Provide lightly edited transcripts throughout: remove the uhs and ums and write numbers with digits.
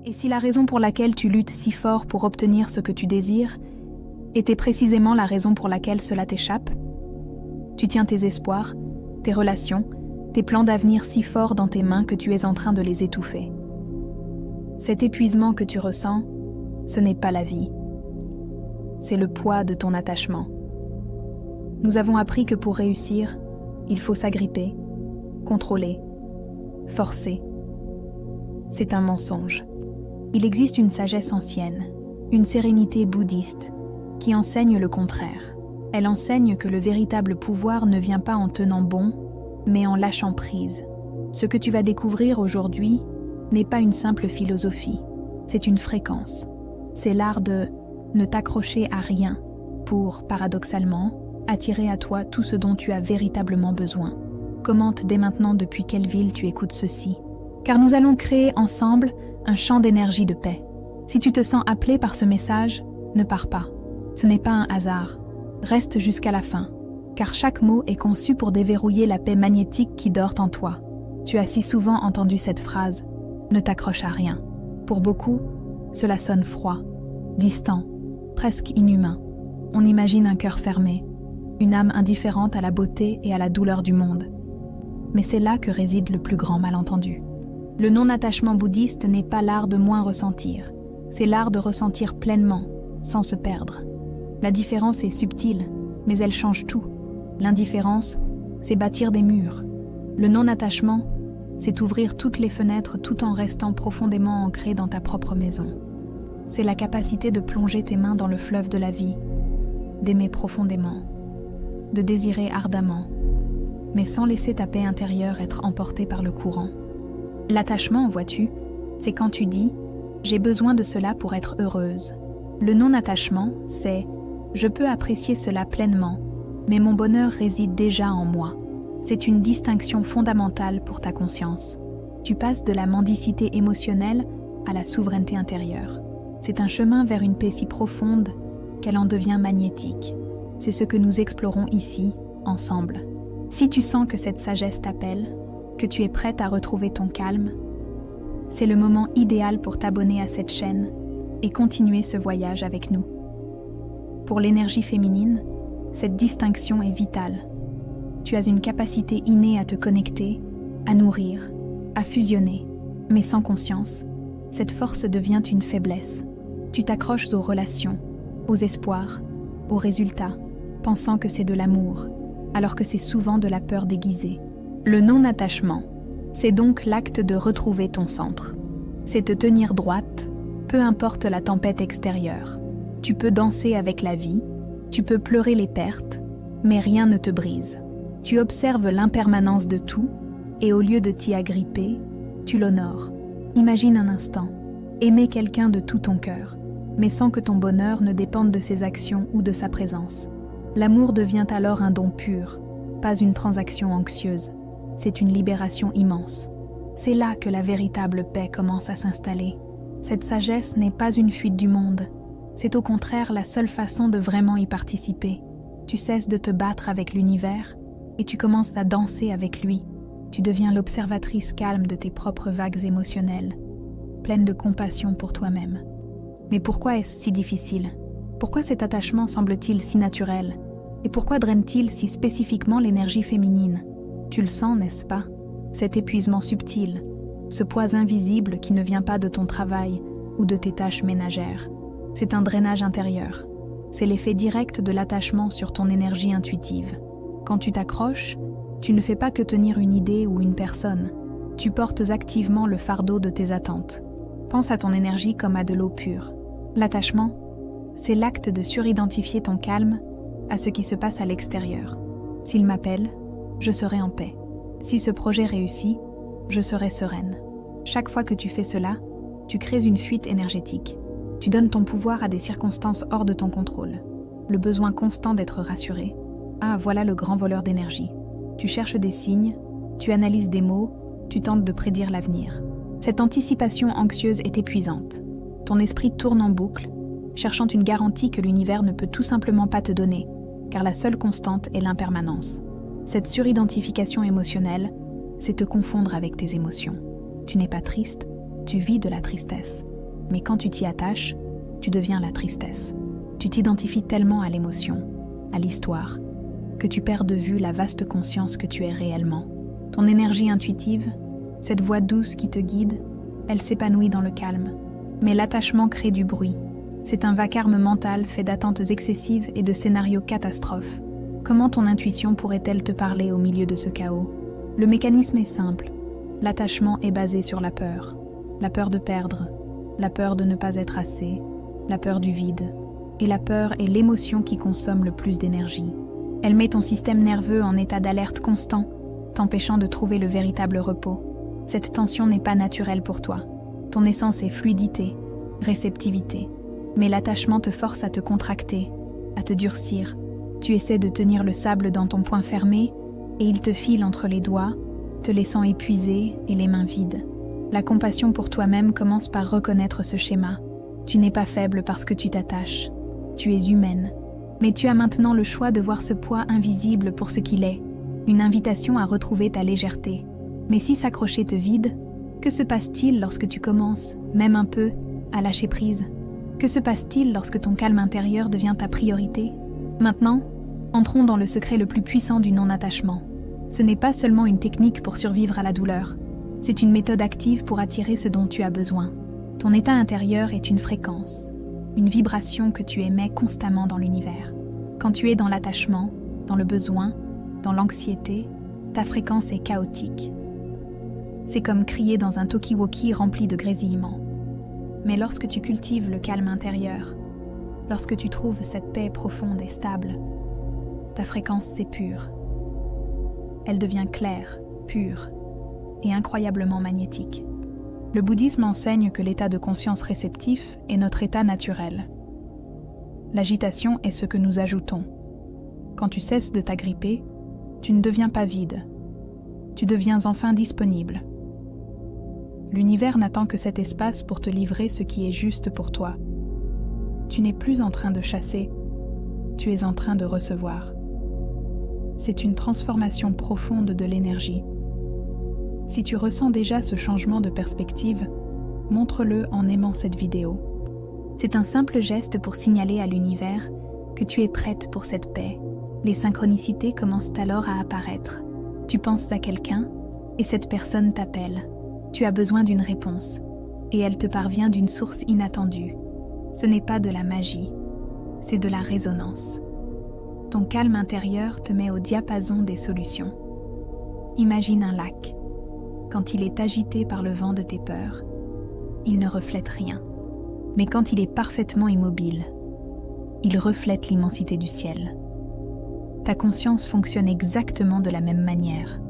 Et si la raison pour laquelle tu luttes si fort pour obtenir ce que tu désires était précisément la raison pour laquelle cela t'échappe? Tu tiens tes espoirs, tes relations, tes plans d'avenir si forts dans tes mains que tu es en train de les étouffer. Cet épuisement que tu ressens, ce n'est pas la vie. C'est le poids de ton attachement. Nous avons appris que pour réussir, il faut s'agripper, contrôler, forcer. C'est un mensonge. Il existe une sagesse ancienne, une sérénité bouddhiste, qui enseigne le contraire. Elle enseigne que le véritable pouvoir ne vient pas en tenant bon, mais en lâchant prise. Ce que tu vas découvrir aujourd'hui n'est pas une simple philosophie, c'est une fréquence. C'est l'art de ne t'accrocher à rien pour, paradoxalement, attirer à toi tout ce dont tu as véritablement besoin. Commente dès maintenant depuis quelle ville tu écoutes ceci. Car nous allons créer ensemble un champ d'énergie de paix. Si tu te sens appelé par ce message, ne pars pas. Ce n'est pas un hasard. Reste jusqu'à la fin, car chaque mot est conçu pour déverrouiller la paix magnétique qui dort en toi. Tu as si souvent entendu cette phrase « Ne t'accroche à rien ». Pour beaucoup, cela sonne froid, distant, presque inhumain. On imagine un cœur fermé, une âme indifférente à la beauté et à la douleur du monde. Mais c'est là que réside le plus grand malentendu. Le non-attachement bouddhiste n'est pas l'art de moins ressentir, c'est l'art de ressentir pleinement, sans se perdre. La différence est subtile, mais elle change tout. L'indifférence, c'est bâtir des murs. Le non-attachement, c'est ouvrir toutes les fenêtres tout en restant profondément ancré dans ta propre maison. C'est la capacité de plonger tes mains dans le fleuve de la vie, d'aimer profondément, de désirer ardemment, mais sans laisser ta paix intérieure être emportée par le courant. L'attachement, vois-tu, c'est quand tu dis « j'ai besoin de cela pour être heureuse ». Le non-attachement, c'est « je peux apprécier cela pleinement, mais mon bonheur réside déjà en moi ». C'est une distinction fondamentale pour ta conscience. Tu passes de la mendicité émotionnelle à la souveraineté intérieure. C'est un chemin vers une paix si profonde qu'elle en devient magnétique. C'est ce que nous explorons ici, ensemble. Si tu sens que cette sagesse t'appelle, que tu es prête à retrouver ton calme, c'est le moment idéal pour t'abonner à cette chaîne et continuer ce voyage avec nous. Pour l'énergie féminine, cette distinction est vitale. Tu as une capacité innée à te connecter, à nourrir, à fusionner, mais sans conscience, cette force devient une faiblesse. Tu t'accroches aux relations, aux espoirs, aux résultats, pensant que c'est de l'amour, alors que c'est souvent de la peur déguisée. Le non-attachement, c'est donc l'acte de retrouver ton centre. C'est te tenir droite, peu importe la tempête extérieure. Tu peux danser avec la vie, tu peux pleurer les pertes, mais rien ne te brise. Tu observes l'impermanence de tout, et au lieu de t'y agripper, tu l'honores. Imagine un instant, aimer quelqu'un de tout ton cœur, mais sans que ton bonheur ne dépende de ses actions ou de sa présence. L'amour devient alors un don pur, pas une transaction anxieuse. C'est une libération immense. C'est là que la véritable paix commence à s'installer. Cette sagesse n'est pas une fuite du monde. C'est au contraire la seule façon de vraiment y participer. Tu cesses de te battre avec l'univers et tu commences à danser avec lui. Tu deviens l'observatrice calme de tes propres vagues émotionnelles, pleine de compassion pour toi-même. Mais pourquoi est-ce si difficile? Pourquoi cet attachement semble-t-il si naturel? Et pourquoi draine-t-il si spécifiquement l'énergie féminine? Tu le sens, n'est-ce pas? Cet épuisement subtil, ce poids invisible qui ne vient pas de ton travail ou de tes tâches ménagères. C'est un drainage intérieur. C'est l'effet direct de l'attachement sur ton énergie intuitive. Quand tu t'accroches, tu ne fais pas que tenir une idée ou une personne. Tu portes activement le fardeau de tes attentes. Pense à ton énergie comme à de l'eau pure. L'attachement, c'est l'acte de suridentifier ton calme à ce qui se passe à l'extérieur. S'il m'appelle, je serai en paix. Si ce projet réussit, je serai sereine. Chaque fois que tu fais cela, tu crées une fuite énergétique. Tu donnes ton pouvoir à des circonstances hors de ton contrôle. Le besoin constant d'être rassuré. Ah, voilà le grand voleur d'énergie. Tu cherches des signes, tu analyses des mots, tu tentes de prédire l'avenir. Cette anticipation anxieuse est épuisante. Ton esprit tourne en boucle, cherchant une garantie que l'univers ne peut tout simplement pas te donner, car la seule constante est l'impermanence. Cette suridentification émotionnelle, c'est te confondre avec tes émotions. Tu n'es pas triste, tu vis de la tristesse. Mais quand tu t'y attaches, tu deviens la tristesse. Tu t'identifies tellement à l'émotion, à l'histoire, que tu perds de vue la vaste conscience que tu es réellement. Ton énergie intuitive, cette voix douce qui te guide, elle s'épanouit dans le calme. Mais l'attachement crée du bruit. C'est un vacarme mental fait d'attentes excessives et de scénarios catastrophes. Comment ton intuition pourrait-elle te parler au milieu de ce chaos? Le mécanisme est simple. L'attachement est basé sur la peur de perdre, la peur de ne pas être assez, la peur du vide. Et la peur est l'émotion qui consomme le plus d'énergie. Elle met ton système nerveux en état d'alerte constant, t'empêchant de trouver le véritable repos. Cette tension n'est pas naturelle pour toi. Ton essence est fluidité, réceptivité. Mais l'attachement te force à te contracter, à te durcir. Tu essaies de tenir le sable dans ton poing fermé et il te file entre les doigts, te laissant épuisé et les mains vides. La compassion pour toi-même commence par reconnaître ce schéma. Tu n'es pas faible parce que tu t'attaches. Tu es humaine. Mais tu as maintenant le choix de voir ce poids invisible pour ce qu'il est. Une invitation à retrouver ta légèreté. Mais si s'accrocher te vide, que se passe-t-il lorsque tu commences, même un peu, à lâcher prise? Que se passe-t-il lorsque ton calme intérieur devient ta priorité? Maintenant, entrons dans le secret le plus puissant du non-attachement. Ce n'est pas seulement une technique pour survivre à la douleur. C'est une méthode active pour attirer ce dont tu as besoin. Ton état intérieur est une fréquence, une vibration que tu émets constamment dans l'univers. Quand tu es dans l'attachement, dans le besoin, dans l'anxiété, ta fréquence est chaotique. C'est comme crier dans un talkie-walkie rempli de grésillements. Mais lorsque tu cultives le calme intérieur, lorsque tu trouves cette paix profonde et stable, ta fréquence s'épure. Elle devient claire, pure et incroyablement magnétique. Le bouddhisme enseigne que l'état de conscience réceptif est notre état naturel. L'agitation est ce que nous ajoutons. Quand tu cesses de t'agripper, tu ne deviens pas vide. Tu deviens enfin disponible. L'univers n'attend que cet espace pour te livrer ce qui est juste pour toi. Tu n'es plus en train de chasser, tu es en train de recevoir. C'est une transformation profonde de l'énergie. Si tu ressens déjà ce changement de perspective, montre-le en aimant cette vidéo. C'est un simple geste pour signaler à l'univers que tu es prête pour cette paix. Les synchronicités commencent alors à apparaître. Tu penses à quelqu'un et cette personne t'appelle. Tu as besoin d'une réponse et elle te parvient d'une source inattendue. Ce n'est pas de la magie, c'est de la résonance. Ton calme intérieur te met au diapason des solutions. Imagine un lac. Quand il est agité par le vent de tes peurs, il ne reflète rien. Mais quand il est parfaitement immobile, il reflète l'immensité du ciel. Ta conscience fonctionne exactement de la même manière.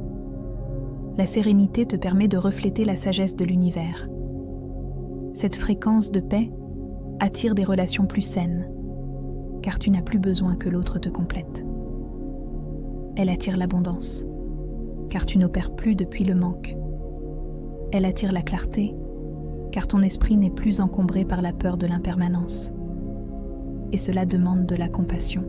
La sérénité te permet de refléter la sagesse de l'univers. Cette fréquence de paix attire des relations plus saines, car tu n'as plus besoin que l'autre te complète. Elle attire l'abondance, car tu n'opères plus depuis le manque. Elle attire la clarté, car ton esprit n'est plus encombré par la peur de l'impermanence. Et cela demande de la compassion.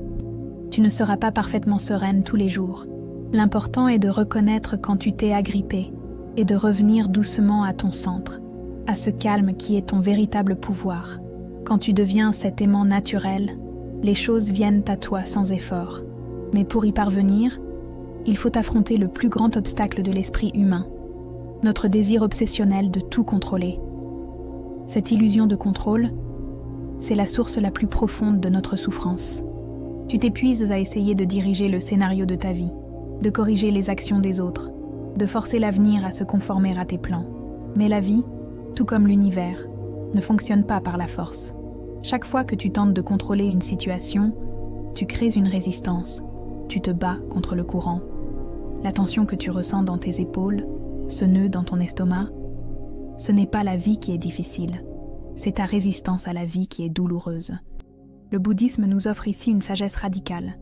Tu ne seras pas parfaitement sereine tous les jours. L'important est de reconnaître quand tu t'es agrippé et de revenir doucement à ton centre, à ce calme qui est ton véritable pouvoir. Quand tu deviens cet aimant naturel, les choses viennent à toi sans effort. Mais pour y parvenir, il faut affronter le plus grand obstacle de l'esprit humain, notre désir obsessionnel de tout contrôler. Cette illusion de contrôle, c'est la source la plus profonde de notre souffrance. Tu t'épuises à essayer de diriger le scénario de ta vie, de corriger les actions des autres, de forcer l'avenir à se conformer à tes plans. Mais la vie, tout comme l'univers, ne fonctionne pas par la force. Chaque fois que tu tentes de contrôler une situation, tu crées une résistance, tu te bats contre le courant. La tension que tu ressens dans tes épaules, ce nœud dans ton estomac, ce n'est pas la vie qui est difficile, c'est ta résistance à la vie qui est douloureuse. Le bouddhisme nous offre ici une sagesse radicale.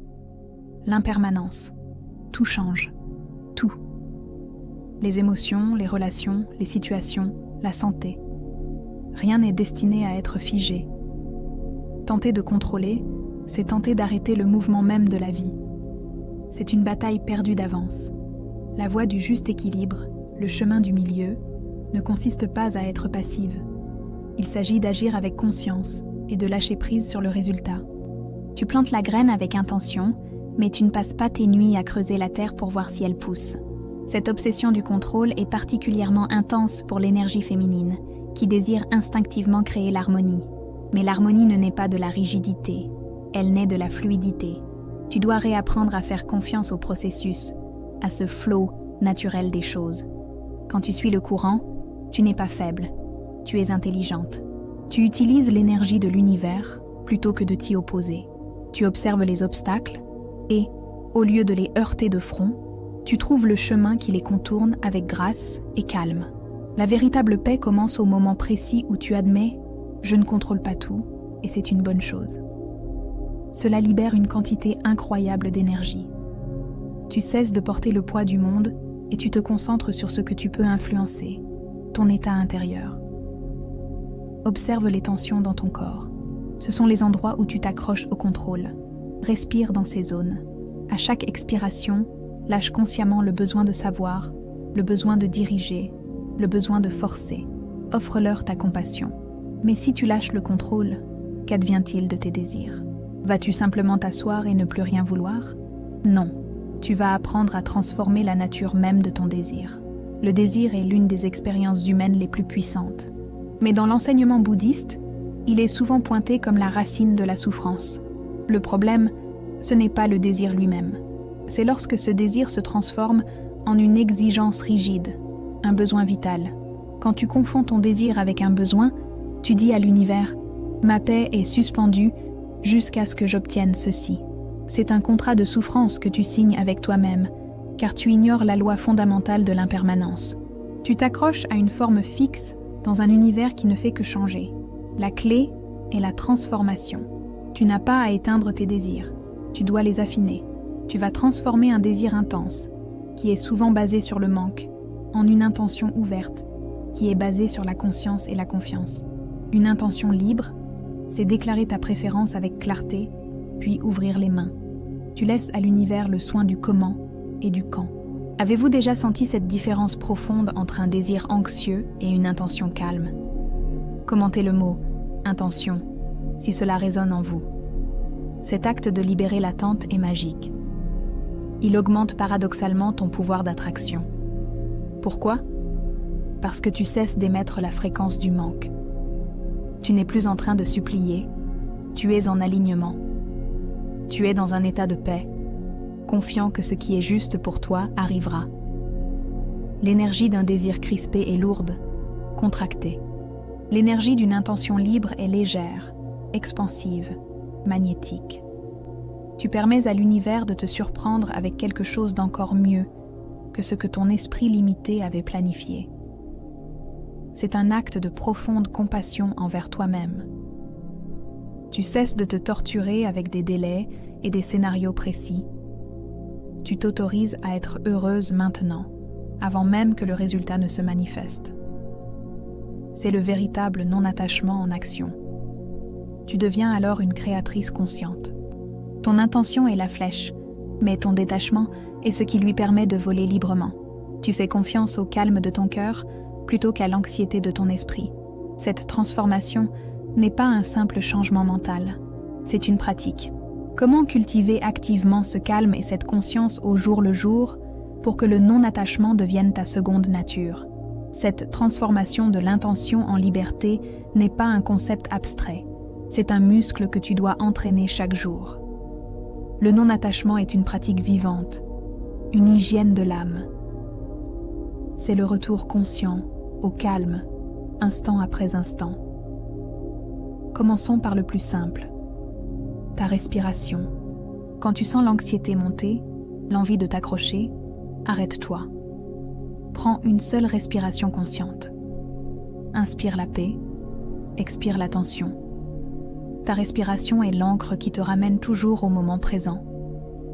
L'impermanence. Tout change. Tout. Les émotions, les relations, les situations, la santé. Rien n'est destiné à être figé. Tenter de contrôler, c'est tenter d'arrêter le mouvement même de la vie. C'est une bataille perdue d'avance. La voie du juste équilibre, le chemin du milieu, ne consiste pas à être passive. Il s'agit d'agir avec conscience et de lâcher prise sur le résultat. Tu plantes la graine avec intention, mais tu ne passes pas tes nuits à creuser la terre pour voir si elle pousse. Cette obsession du contrôle est particulièrement intense pour l'énergie féminine, qui désire instinctivement créer l'harmonie. Mais l'harmonie ne naît pas de la rigidité, elle naît de la fluidité. Tu dois réapprendre à faire confiance au processus, à ce flot naturel des choses. Quand tu suis le courant, tu n'es pas faible, tu es intelligente. Tu utilises l'énergie de l'univers plutôt que de t'y opposer. Tu observes les obstacles et, au lieu de les heurter de front, tu trouves le chemin qui les contourne avec grâce et calme. La véritable paix commence au moment précis où tu admets « je ne contrôle pas tout et c'est une bonne chose ». Cela libère une quantité incroyable d'énergie. Tu cesses de porter le poids du monde et tu te concentres sur ce que tu peux influencer, ton état intérieur. Observe les tensions dans ton corps. Ce sont les endroits où tu t'accroches au contrôle. Respire dans ces zones. À chaque expiration, lâche consciemment le besoin de savoir, le besoin de diriger, le besoin de forcer. Offre-leur ta compassion. Mais si tu lâches le contrôle, qu'advient-il de tes désirs? Vas-tu simplement t'asseoir et ne plus rien vouloir? Non, tu vas apprendre à transformer la nature même de ton désir. Le désir est l'une des expériences humaines les plus puissantes. Mais dans l'enseignement bouddhiste, il est souvent pointé comme la racine de la souffrance. Le problème, ce n'est pas le désir lui-même. C'est lorsque ce désir se transforme en une exigence rigide, un besoin vital. Quand tu confonds ton désir avec un besoin, tu dis à l'univers « Ma paix est suspendue jusqu'à ce que j'obtienne ceci ». C'est un contrat de souffrance que tu signes avec toi-même, car tu ignores la loi fondamentale de l'impermanence. Tu t'accroches à une forme fixe dans un univers qui ne fait que changer. La clé est la transformation. Tu n'as pas à éteindre tes désirs, tu dois les affiner. Tu vas transformer un désir intense, qui est souvent basé sur le manque, en une intention ouverte, qui est basée sur la conscience et la confiance. Une intention libre, c'est déclarer ta préférence avec clarté, puis ouvrir les mains. Tu laisses à l'univers le soin du comment et du quand. Avez-vous déjà senti cette différence profonde entre un désir anxieux et une intention calme? Commentez le mot « intention » si cela résonne en vous. Cet acte de libérer l'attente est magique. Il augmente paradoxalement ton pouvoir d'attraction. Pourquoi? Parce que tu cesses d'émettre la fréquence du manque. Tu n'es plus en train de supplier, tu es en alignement. Tu es dans un état de paix, confiant que ce qui est juste pour toi arrivera. L'énergie d'un désir crispé est lourde, contractée. L'énergie d'une intention libre est légère, expansive, magnétique. Tu permets à l'univers de te surprendre avec quelque chose d'encore mieux que ce que ton esprit limité avait planifié. C'est un acte de profonde compassion envers toi-même. Tu cesses de te torturer avec des délais et des scénarios précis. Tu t'autorises à être heureuse maintenant, avant même que le résultat ne se manifeste. C'est le véritable non-attachement en action. Tu deviens alors une créatrice consciente. Ton intention est la flèche, mais ton détachement est ce qui lui permet de voler librement. Tu fais confiance au calme de ton cœur plutôt qu'à l'anxiété de ton esprit. Cette transformation n'est pas un simple changement mental, c'est une pratique. Comment cultiver activement ce calme et cette conscience au jour le jour pour que le non-attachement devienne ta seconde nature? Cette transformation de l'intention en liberté n'est pas un concept abstrait, c'est un muscle que tu dois entraîner chaque jour. Le non-attachement est une pratique vivante, une hygiène de l'âme. C'est le retour conscient, au calme, instant après instant. Commençons par le plus simple, ta respiration. Quand tu sens l'anxiété monter, l'envie de t'accrocher, arrête-toi. Prends une seule respiration consciente. Inspire la paix, expire la tension. Ta respiration est l'encre qui te ramène toujours au moment présent,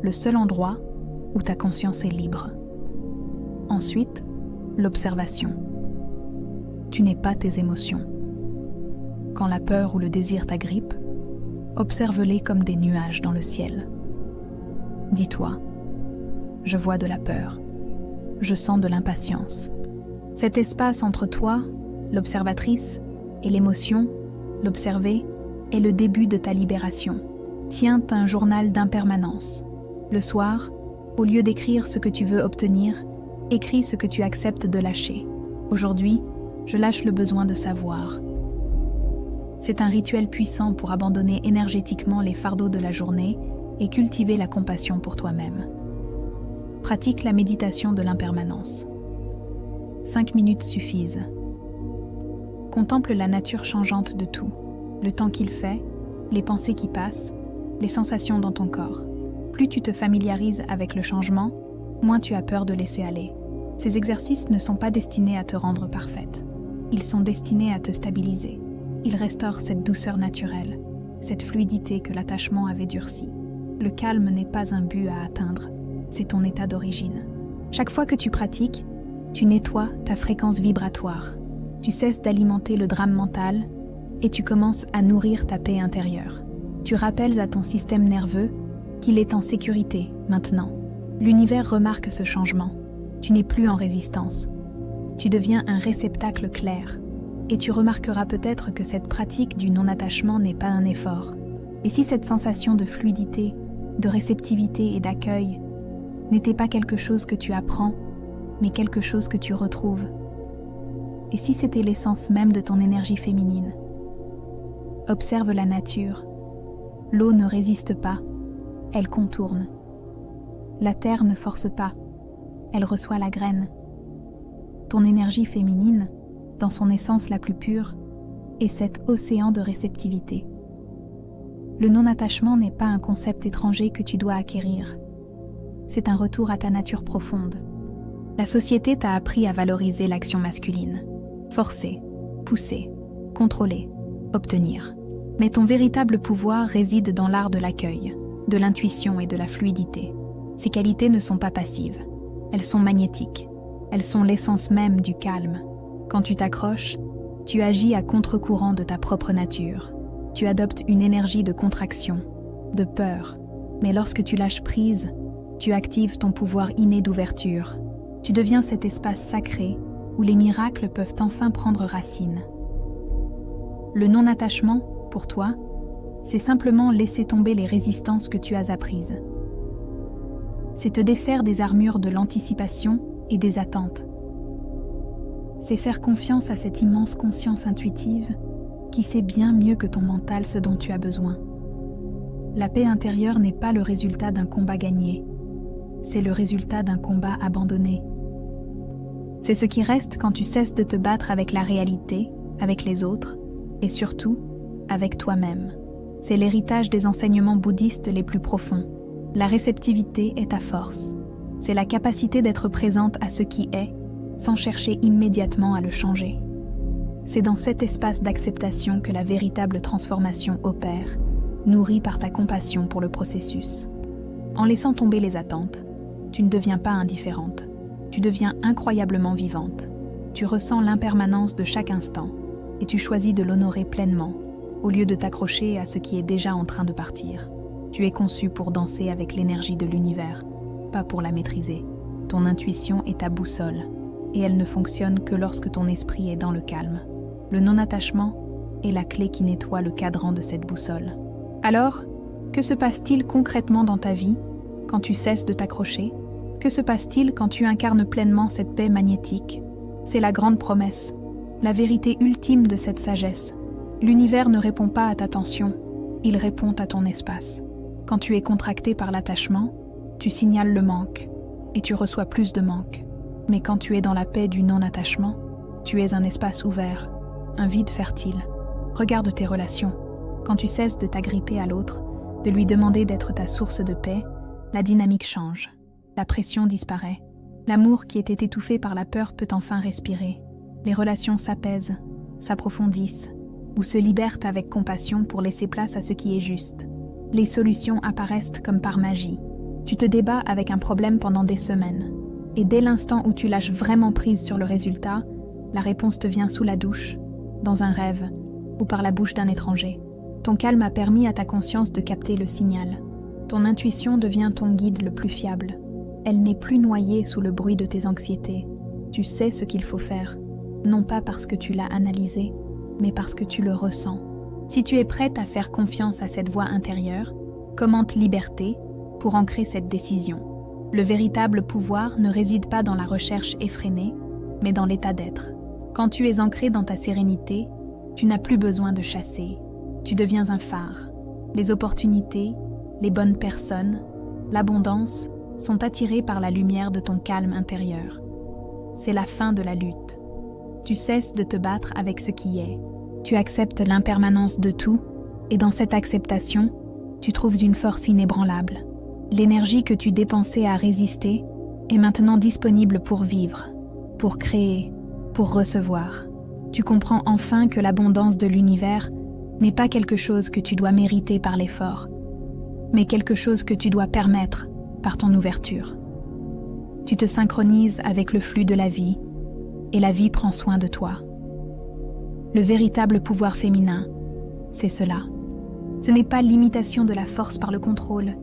le seul endroit où ta conscience est libre. Ensuite, l'observation. Tu n'es pas tes émotions. Quand la peur ou le désir t'agrippe, observe-les comme des nuages dans le ciel. Dis-toi, je vois de la peur, je sens de l'impatience. Cet espace entre toi, l'observatrice, Et l'émotion, l'observer, est le début de ta libération. Tiens un journal d'impermanence. Le soir, au lieu d'écrire ce que tu veux obtenir, écris ce que tu acceptes de lâcher. Aujourd'hui, je lâche le besoin de savoir. C'est un rituel puissant pour abandonner énergétiquement les fardeaux de la journée et cultiver la compassion pour toi-même. Pratique la méditation de l'impermanence. 5 minutes suffisent. Contemple la nature changeante de tout, le temps qu'il fait, les pensées qui passent, les sensations dans ton corps. Plus tu te familiarises avec le changement, moins tu as peur de laisser aller. Ces exercices ne sont pas destinés à te rendre parfaite. Ils sont destinés à te stabiliser. Ils restaurent cette douceur naturelle, cette fluidité que l'attachement avait durcie. Le calme n'est pas un but à atteindre, c'est ton état d'origine. Chaque fois que tu pratiques, tu nettoies ta fréquence vibratoire. Tu cesses d'alimenter le drame mental et tu commences à nourrir ta paix intérieure. Tu rappelles à ton système nerveux qu'il est en sécurité maintenant. L'univers remarque ce changement. Tu n'es plus en résistance. Tu deviens un réceptacle clair. Et tu remarqueras peut-être que cette pratique du non-attachement n'est pas un effort. Et si cette sensation de fluidité, de réceptivité et d'accueil n'était pas quelque chose que tu apprends, mais quelque chose que tu retrouves? Et si c'était l'essence même de ton énergie féminine? Observe la nature. L'eau ne résiste pas, elle contourne. La terre ne force pas, elle reçoit la graine. Ton énergie féminine, dans son essence la plus pure, est cet océan de réceptivité. Le non-attachement n'est pas un concept étranger que tu dois acquérir. C'est un retour à ta nature profonde. La société t'a appris à valoriser l'action masculine. Forcer, pousser, contrôler, obtenir. Mais ton véritable pouvoir réside dans l'art de l'accueil, de l'intuition et de la fluidité. Ces qualités ne sont pas passives. Elles sont magnétiques. Elles sont l'essence même du calme. Quand tu t'accroches, tu agis à contre-courant de ta propre nature. Tu adoptes une énergie de contraction, de peur. Mais lorsque tu lâches prise, tu actives ton pouvoir inné d'ouverture. Tu deviens cet espace sacré où les miracles peuvent enfin prendre racine. Le non-attachement, pour toi, c'est simplement laisser tomber les résistances que tu as apprises. C'est te défaire des armures de l'anticipation et des attentes. C'est faire confiance à cette immense conscience intuitive qui sait bien mieux que ton mental ce dont tu as besoin. La paix intérieure n'est pas le résultat d'un combat gagné, c'est le résultat d'un combat abandonné. C'est ce qui reste quand tu cesses de te battre avec la réalité, avec les autres, et surtout, avec toi-même. C'est l'héritage des enseignements bouddhistes les plus profonds. La réceptivité est ta force. C'est la capacité d'être présente à ce qui est, sans chercher immédiatement à le changer. C'est dans cet espace d'acceptation que la véritable transformation opère, nourrie par ta compassion pour le processus. En laissant tomber les attentes, tu ne deviens pas indifférente. Tu deviens incroyablement vivante. Tu ressens l'impermanence de chaque instant et tu choisis de l'honorer pleinement, au lieu de t'accrocher à ce qui est déjà en train de partir. Tu es conçu pour danser avec l'énergie de l'univers, pas pour la maîtriser. Ton intuition est ta boussole, et elle ne fonctionne que lorsque ton esprit est dans le calme. Le non-attachement est la clé qui nettoie le cadran de cette boussole. Alors, que se passe-t-il concrètement dans ta vie quand tu cesses de t'accrocher? Que se passe-t-il quand tu incarnes pleinement cette paix magnétique? C'est la grande promesse, la vérité ultime de cette sagesse. L'univers ne répond pas à ta tension, il répond à ton espace. Quand tu es contracté par l'attachement, tu signales le manque, et tu reçois plus de manque. Mais quand tu es dans la paix du non-attachement, tu es un espace ouvert, un vide fertile. Regarde tes relations. Quand tu cesses de t'agripper à l'autre, de lui demander d'être ta source de paix, la dynamique change. La pression disparaît. L'amour qui était étouffé par la peur peut enfin respirer. Les relations s'apaisent, s'approfondissent, ou se libèrent avec compassion pour laisser place à ce qui est juste. Les solutions apparaissent comme par magie. Tu te débats avec un problème pendant des semaines. Et dès l'instant où tu lâches vraiment prise sur le résultat, la réponse te vient sous la douche, dans un rêve, ou par la bouche d'un étranger. Ton calme a permis à ta conscience de capter le signal. Ton intuition devient ton guide le plus fiable. Elle n'est plus noyée sous le bruit de tes anxiétés. Tu sais ce qu'il faut faire, non pas parce que tu l'as analysé, mais parce que tu le ressens. Si tu es prête à faire confiance à cette voix intérieure, commente liberté pour ancrer cette décision. Le véritable pouvoir ne réside pas dans la recherche effrénée, mais dans l'état d'être. Quand tu es ancré dans ta sérénité, tu n'as plus besoin de chasser. Tu deviens un phare. Les opportunités, les bonnes personnes, l'abondance sont attirées par la lumière de ton calme intérieur. C'est la fin de la lutte. Tu cesses de te battre avec ce qui est. Tu acceptes l'impermanence de tout, et dans cette acceptation, tu trouves une force inébranlable. L'énergie que tu dépensais à résister est maintenant disponible pour vivre, pour créer, pour recevoir. Tu comprends enfin que l'abondance de l'univers n'est pas quelque chose que tu dois mériter par l'effort, mais quelque chose que tu dois permettre par ton ouverture. Tu te synchronises avec le flux de la vie, et la vie prend soin de toi. Le véritable pouvoir féminin, c'est cela. Ce n'est pas l'imitation de la force par le contrôle,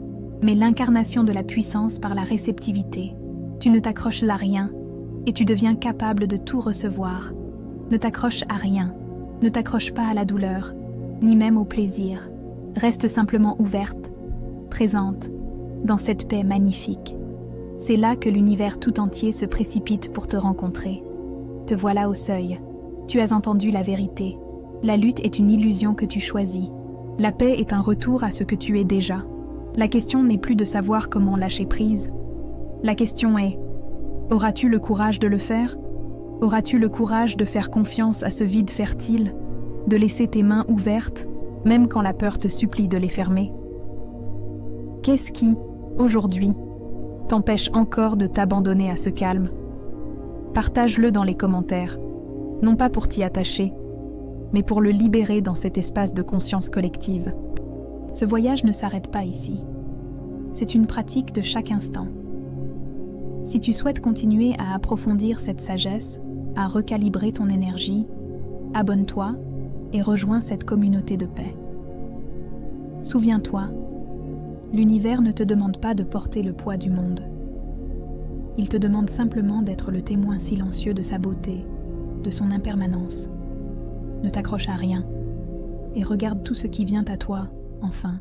mais l'incarnation de la puissance par la réceptivité. Tu ne t'accroches à rien, et tu deviens capable de tout recevoir. Ne t'accroche à rien, ne t'accroche pas à la douleur, ni même au plaisir. Reste simplement ouverte, présente, dans cette paix magnifique. C'est là que l'univers tout entier se précipite pour te rencontrer. Te voilà au seuil. Tu as entendu la vérité. La lutte est une illusion que tu choisis. La paix est un retour à ce que tu es déjà. La question n'est plus de savoir comment lâcher prise. La question est, auras-tu le courage de le faire ? Auras-tu le courage de faire confiance à ce vide fertile, de laisser tes mains ouvertes, même quand la peur te supplie de les fermer ? Qu'est-ce qui, aujourd'hui, t'empêche encore de t'abandonner à ce calme ? Partage-le dans les commentaires, non pas pour t'y attacher, mais pour le libérer dans cet espace de conscience collective. Ce voyage ne s'arrête pas ici. C'est une pratique de chaque instant. Si tu souhaites continuer à approfondir cette sagesse, à recalibrer ton énergie, abonne-toi et rejoins cette communauté de paix. Souviens-toi, l'univers ne te demande pas de porter le poids du monde. Il te demande simplement d'être le témoin silencieux de sa beauté, de son impermanence. Ne t'accroche à rien et regarde tout ce qui vient à toi, enfin.